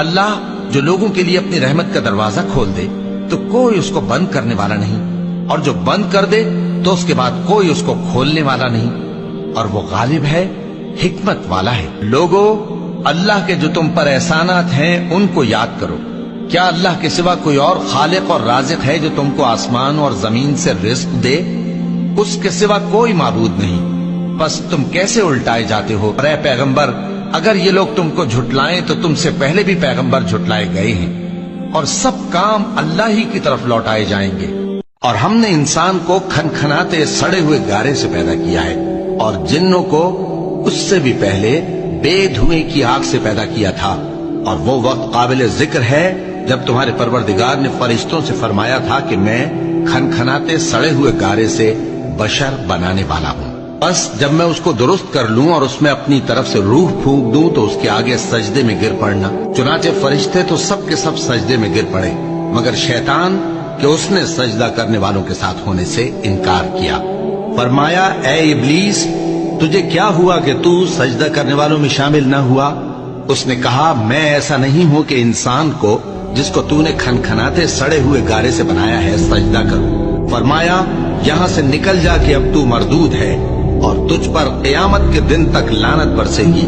اللہ جو لوگوں کے لیے اپنی رحمت کا دروازہ کھول دے تو کوئی اس کو بند کرنے والا نہیں، اور جو بند کر دے تو اس کے بعد کوئی اس کو کھولنے والا نہیں، اور وہ غالب ہے، حکمت والا ہے۔ لوگو، اللہ کے جو تم پر احسانات ہیں ان کو یاد کرو۔ کیا اللہ کے سوا کوئی اور خالق اور رازق ہے جو تم کو آسمان اور زمین سے رزق دے؟ اس کے سوا کوئی معبود نہیں، بس تم کیسے الٹائے جاتے ہو؟ اے پیغمبر، اگر یہ لوگ تم کو جھٹلائیں تو تم سے پہلے بھی پیغمبر جھٹلائے گئے ہیں، اور سب کام اللہ ہی کی طرف لوٹائے جائیں گے۔ اور ہم نے انسان کو کھنکھناتے سڑے ہوئے گارے سے پیدا کیا ہے، اور جنوں کو اس سے بھی پہلے بے دھوئیں کی آگ سے پیدا کیا تھا، اور وہ وقت قابل ذکر ہے جب تمہارے پروردگار نے فرشتوں سے فرمایا تھا کہ میں کھنکھناتے سڑے ہوئے گارے سے بشر بنانے والا ہوں، بس جب میں اس کو درست کر لوں اور اس میں اپنی طرف سے روح پھونک دوں تو اس کے آگے سجدے میں گر پڑنا۔ چنانچہ فرشتے تو سب کے سب سجدے میں گر پڑے مگر شیطان کہ اس نے سجدہ کرنے والوں کے ساتھ ہونے سے انکار کیا۔ فرمایا، اے ابلیس، تجھے کیا ہوا کہ تو سجدہ کرنے والوں میں شامل نہ ہوا؟ اس نے کہا، میں ایسا نہیں ہوں کہ انسان کو جس کو تو نے کھنکھناتے سڑے ہوئے گارے سے بنایا ہے سجدہ کروں۔ فرمایا، یہاں سے نکل جا کہ اب تو مردود ہے اور تجھ پر قیامت کے دن تک لعنت برسے گی۔